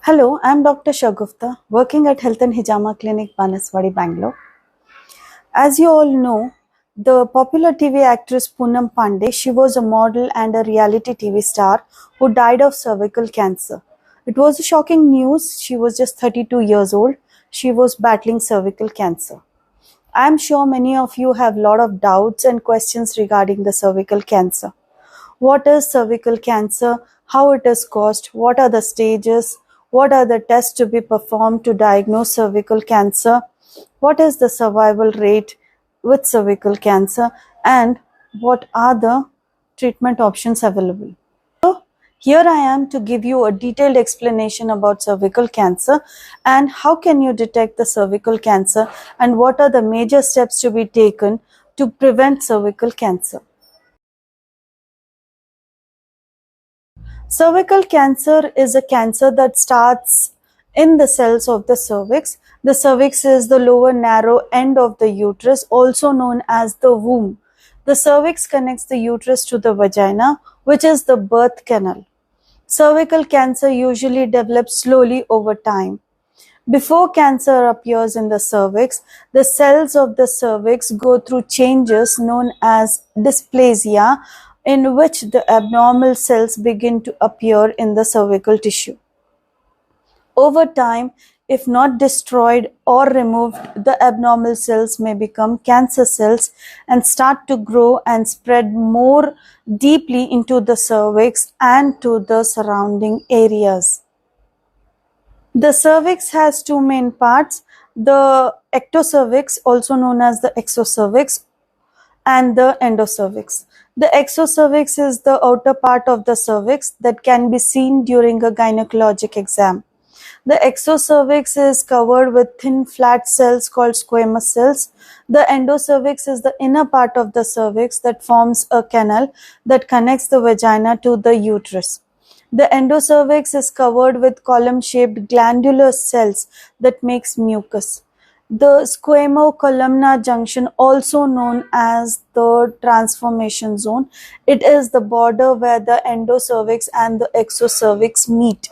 Hello, I'm Dr. Shagufta, working at Health and Hijama Clinic, Banaswadi, Bangalore. As you all know, the popular TV actress Poonam Pandey, she was a model and a reality TV star who died of cervical cancer. It was a shocking news. She was just 32 years old. She was battling cervical cancer. I'm sure many of you have a lot of doubts and questions regarding the cervical cancer. What is cervical cancer? How it is caused? What are the stages? What are the tests to be performed to diagnose cervical cancer? What is the survival rate with cervical cancer? And what are the treatment options available? So, here I am to give you a detailed explanation about cervical cancer and how can you detect the cervical cancer and what are the major steps to be taken to prevent cervical cancer. Cervical cancer is a cancer that starts in the cells of the cervix. The cervix is the lower narrow end of the uterus, also known as the womb. The cervix connects the uterus to the vagina, which is the birth canal. Cervical cancer usually develops slowly over time. Before cancer appears in the cervix, the cells of the cervix go through changes known as dysplasia, in which the abnormal cells begin to appear in the cervical tissue. Over time, if not destroyed or removed, the abnormal cells may become cancer cells and start to grow and spread more deeply into the cervix and to the surrounding areas. The cervix has two main parts, the ectocervix, also known as the exocervix, and the endocervix. The exocervix is the outer part of the cervix that can be seen during a gynecologic exam. The exocervix is covered with thin flat cells called squamous cells. The endocervix is the inner part of the cervix that forms a canal that connects the vagina to the uterus. The endocervix is covered with column-shaped glandular cells that makes mucus. The squamo-columnar junction, also known as the transformation zone, it is the border where the endocervix and the exocervix meet.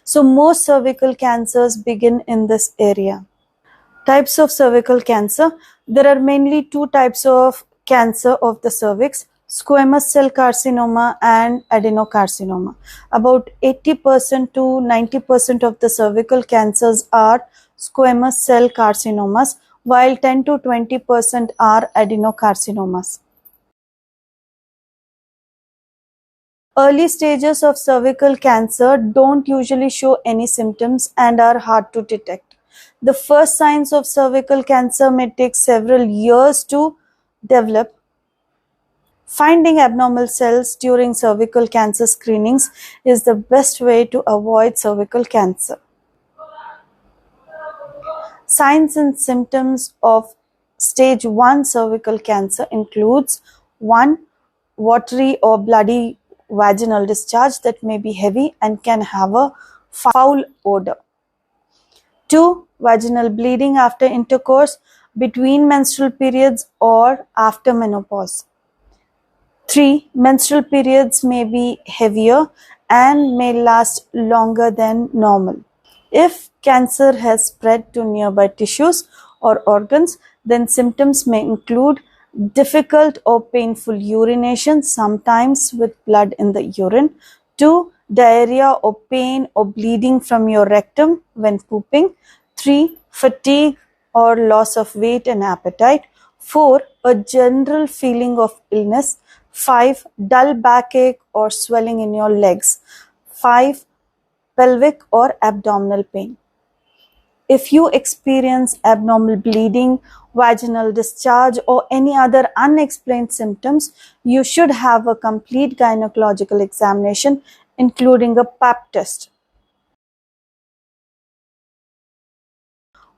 So most cervical cancers begin in this area. Types of cervical cancer. There are mainly two types of cancer of the cervix: squamous cell carcinoma and adenocarcinoma. About 80% to 90% of the cervical cancers are squamous cell carcinomas, while 10 to 20% are adenocarcinomas. Early stages of cervical cancer don't usually show any symptoms and are hard to detect. The first signs of cervical cancer may take several years to develop. Finding abnormal cells during cervical cancer screenings is the best way to avoid cervical cancer. Signs and symptoms of stage 1 cervical cancer includes 1. Watery or bloody vaginal discharge that may be heavy and can have a foul odor. 2. Vaginal bleeding after intercourse, between menstrual periods or after menopause. 3. Menstrual periods may be heavier and may last longer than normal. If cancer has spread to nearby tissues or organs, then symptoms may include difficult or painful urination, sometimes with blood in the urine. 2. Diarrhea or pain or bleeding from your rectum when pooping. 3. Fatigue or loss of weight and appetite. 4. A general feeling of illness. 5. Dull backache or swelling in your legs. 5. Pelvic or abdominal pain. If you experience abnormal bleeding, vaginal discharge, or any other unexplained symptoms, you should have a complete gynecological examination, including a pap test.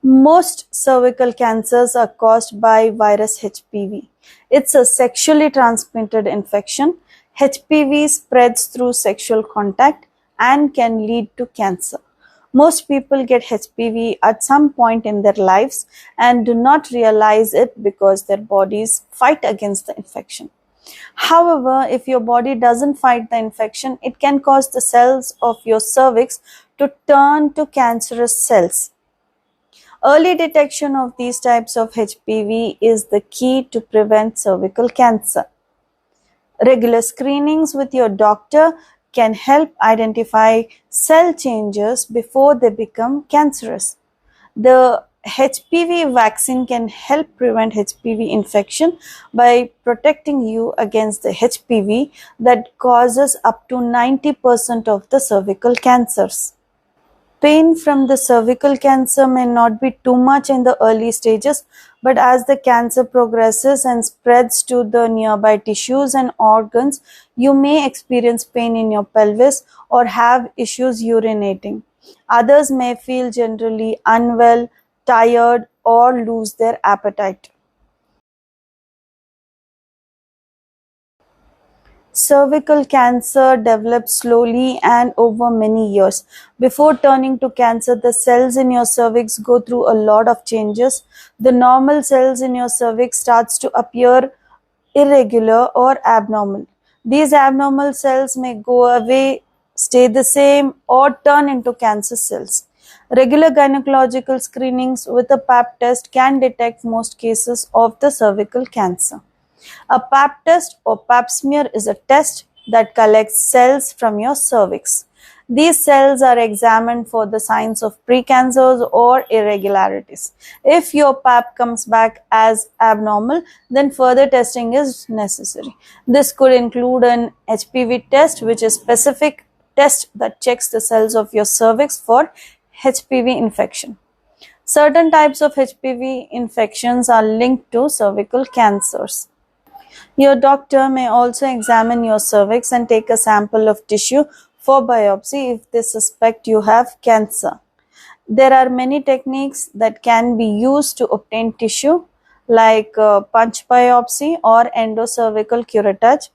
Most cervical cancers are caused by virus HPV. It's a sexually transmitted infection. HPV spreads through sexual contact and can lead to cancer. Most people get HPV at some point in their lives and do not realize it because their bodies fight against the infection. However, if your body doesn't fight the infection, it can cause the cells of your cervix to turn to cancerous cells. Early detection of these types of HPV is the key to prevent cervical cancer. Regular screenings with your doctor can help identify cell changes before they become cancerous. The HPV vaccine can help prevent HPV infection by protecting you against the HPV that causes up to 90% of the cervical cancers. Pain from the cervical cancer may not be too much in the early stages, but as the cancer progresses and spreads to the nearby tissues and organs, you may experience pain in your pelvis or have issues urinating. Others may feel generally unwell, tired, or lose their appetite. Cervical cancer develops slowly and over many years. Before turning to cancer, the cells in your cervix go through a lot of changes. The normal cells in your cervix starts to appear irregular or abnormal. These abnormal cells may go away, stay the same, or turn into cancer cells. Regular gynecological screenings with a pap test can detect most cases of the cervical cancer. A pap test or pap smear is a test that collects cells from your cervix. These cells are examined for the signs of precancers or irregularities. If your pap comes back as abnormal, then further testing is necessary. This could include an HPV test, which is a specific test that checks the cells of your cervix for HPV infection. Certain types of HPV infections are linked to cervical cancers. Your doctor may also examine your cervix and take a sample of tissue for biopsy if they suspect you have cancer. There are many techniques that can be used to obtain tissue, like punch biopsy or endocervical curettage.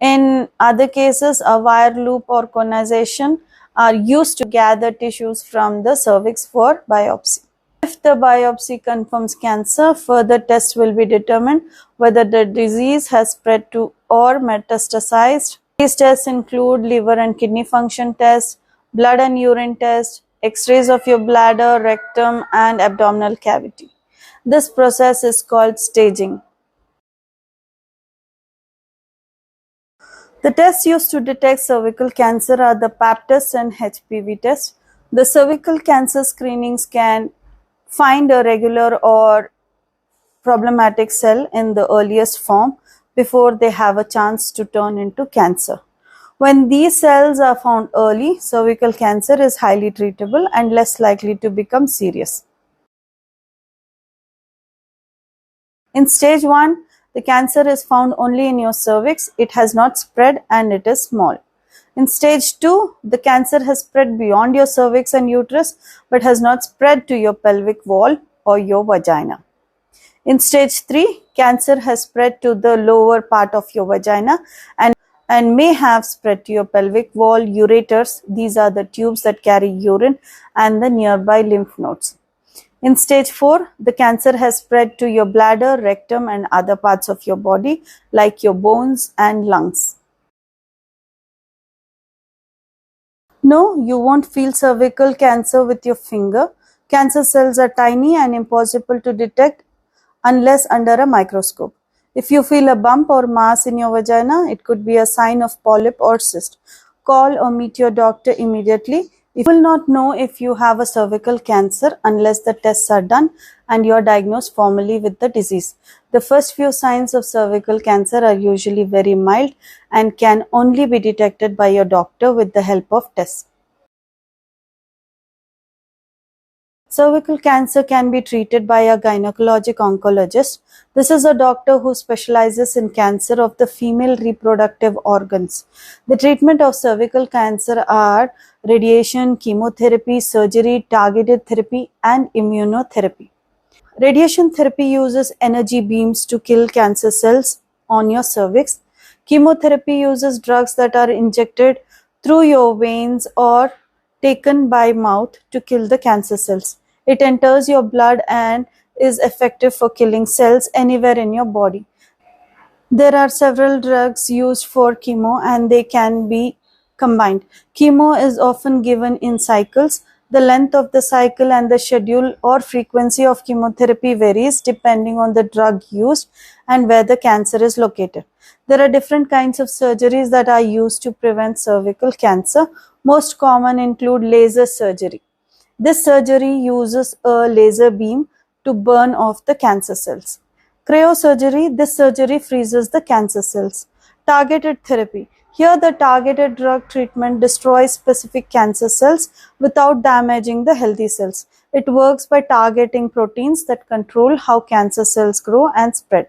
In other cases, a wire loop or conization are used to gather tissues from the cervix for biopsy. If the biopsy confirms cancer, further tests will be determined whether the disease has spread to or metastasized. These tests include liver and kidney function tests, blood and urine tests, x-rays of your bladder, rectum, and abdominal cavity. This process is called staging. The tests used to detect cervical cancer are the pap test and HPV test. The cervical cancer screenings can find a regular or problematic cell in the earliest form before they have a chance to turn into cancer. When these cells are found early, cervical cancer is highly treatable and less likely to become serious. In stage 1, the cancer is found only in your cervix, it has not spread and it is small. In stage 2, the cancer has spread beyond your cervix and uterus but has not spread to your pelvic wall or your vagina. In stage 3, cancer has spread to the lower part of your vagina and may have spread to your pelvic wall, ureters, these are the tubes that carry urine, and the nearby lymph nodes. In stage 4, the cancer has spread to your bladder, rectum, and other parts of your body, like your bones and lungs. No, you won't feel cervical cancer with your finger. Cancer cells are tiny and impossible to detect unless under a microscope. If you feel a bump or mass in your vagina, it could be a sign of polyp or cyst. Call or meet your doctor immediately. You will not know if you have a cervical cancer unless the tests are done and you are diagnosed formally with the disease. The first few signs of cervical cancer are usually very mild and can only be detected by your doctor with the help of tests. Cervical cancer can be treated by a gynecologic oncologist. This is a doctor who specializes in cancer of the female reproductive organs. The treatment of cervical cancer are radiation, chemotherapy, surgery, targeted therapy, and immunotherapy. Radiation therapy uses energy beams to kill cancer cells on your cervix. Chemotherapy uses drugs that are injected through your veins or taken by mouth to kill the cancer cells. It enters your blood and is effective for killing cells anywhere in your body. There are several drugs used for chemo and they can be combined. Chemo is often given in cycles. The length of the cycle and the schedule or frequency of chemotherapy varies depending on the drug used and where the cancer is located. There are different kinds of surgeries that are used to prevent cervical cancer. Most common include laser surgery. This surgery uses a laser beam to burn off the cancer cells. Cryosurgery, this surgery freezes the cancer cells. Targeted therapy. Here the targeted drug treatment destroys specific cancer cells without damaging the healthy cells. It works by targeting proteins that control how cancer cells grow and spread.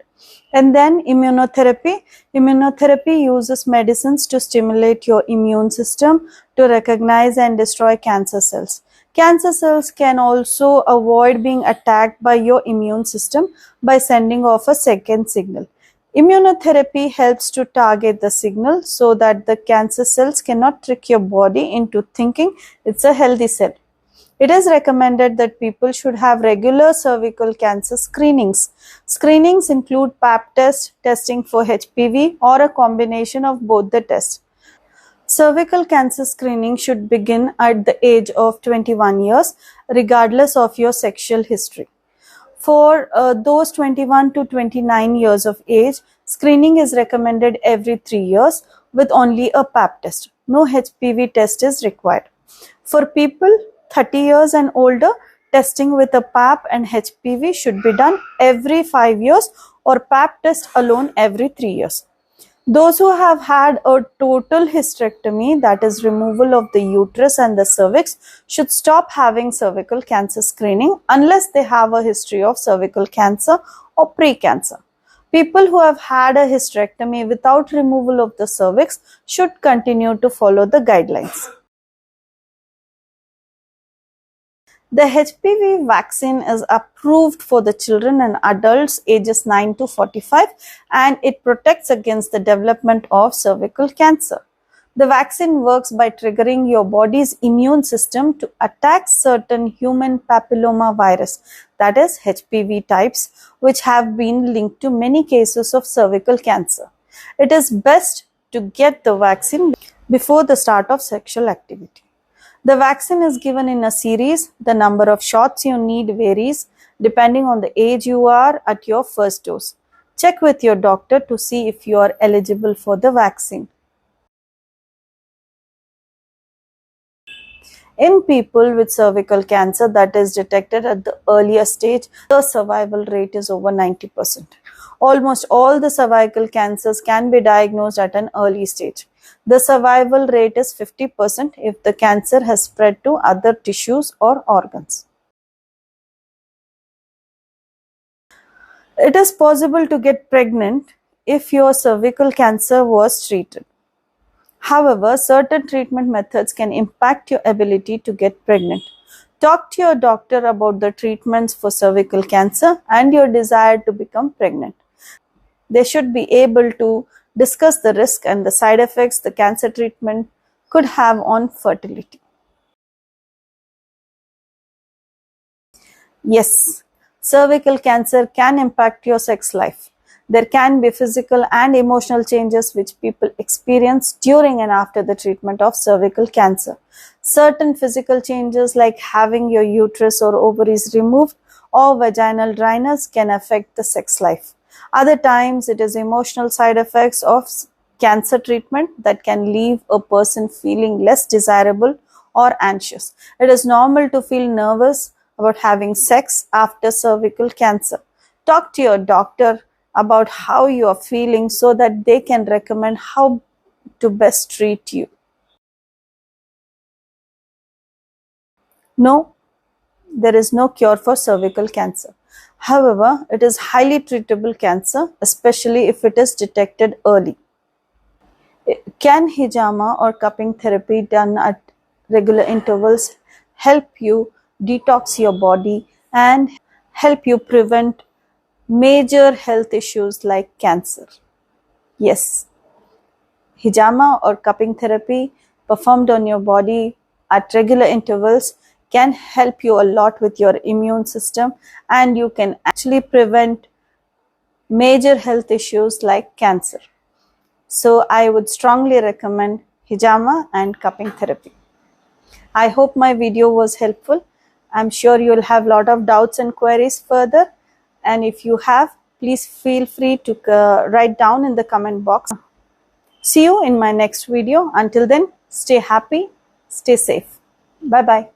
And then immunotherapy. Immunotherapy uses medicines to stimulate your immune system to recognize and destroy cancer cells. Cancer cells can also avoid being attacked by your immune system by sending off a second signal. Immunotherapy helps to target the signal so that the cancer cells cannot trick your body into thinking it's a healthy cell. It is recommended that people should have regular cervical cancer screenings. Screenings include pap test, testing for HPV, or a combination of both the tests. Cervical cancer screening should begin at the age of 21 years, regardless of your sexual history. For those 21 to 29 years of age, screening is recommended every 3 years with only a pap test. No HPV test is required. For people 30 years and older, testing with a pap and HPV should be done every 5 years or pap test alone every 3 years. Those who have had a total hysterectomy, that is removal of the uterus and the cervix, should stop having cervical cancer screening unless they have a history of cervical cancer or pre-cancer. People who have had a hysterectomy without removal of the cervix should continue to follow the guidelines. The HPV vaccine is approved for the children and adults ages 9 to 45 and it protects against the development of cervical cancer. The vaccine works by triggering your body's immune system to attack certain human papilloma virus, that is HPV types, which have been linked to many cases of cervical cancer. It is best to get the vaccine before the start of sexual activity. The vaccine is given in a series. The number of shots you need varies depending on the age you are at your first dose. Check with your doctor to see if you are eligible for the vaccine. In people with cervical cancer that is detected at the earlier stage, the survival rate is over 90%. Almost all the cervical cancers can be diagnosed at an early stage. The survival rate is 50% if the cancer has spread to other tissues or organs. It is possible to get pregnant if your cervical cancer was treated. However, certain treatment methods can impact your ability to get pregnant. Talk to your doctor about the treatments for cervical cancer and your desire to become pregnant. They should be able to discuss the risk and the side effects the cancer treatment could have on fertility. Yes, cervical cancer can impact your sex life. There can be physical and emotional changes which people experience during and after the treatment of cervical cancer. Certain physical changes like having your uterus or ovaries removed or vaginal dryness can affect the sex life. Other times, it is emotional side effects of cancer treatment that can leave a person feeling less desirable or anxious. It is normal to feel nervous about having sex after cervical cancer. Talk to your doctor about how you are feeling so that they can recommend how to best treat you. No, there is no cure for cervical cancer. However, it is highly treatable cancer, especially if it is detected early. Can hijama or cupping therapy done at regular intervals help you detox your body and help you prevent major health issues like cancer? Yes. Hijama or cupping therapy performed on your body at regular intervals can help you a lot with your immune system and you can actually prevent major health issues like cancer. So I would strongly recommend Hijama, and cupping therapy. I hope my video was helpful. I'm sure you'll have a lot of doubts and queries further. And if you have, please feel free to write down in the comment box. See you in my next video. Until then, stay happy, stay safe. Bye-bye.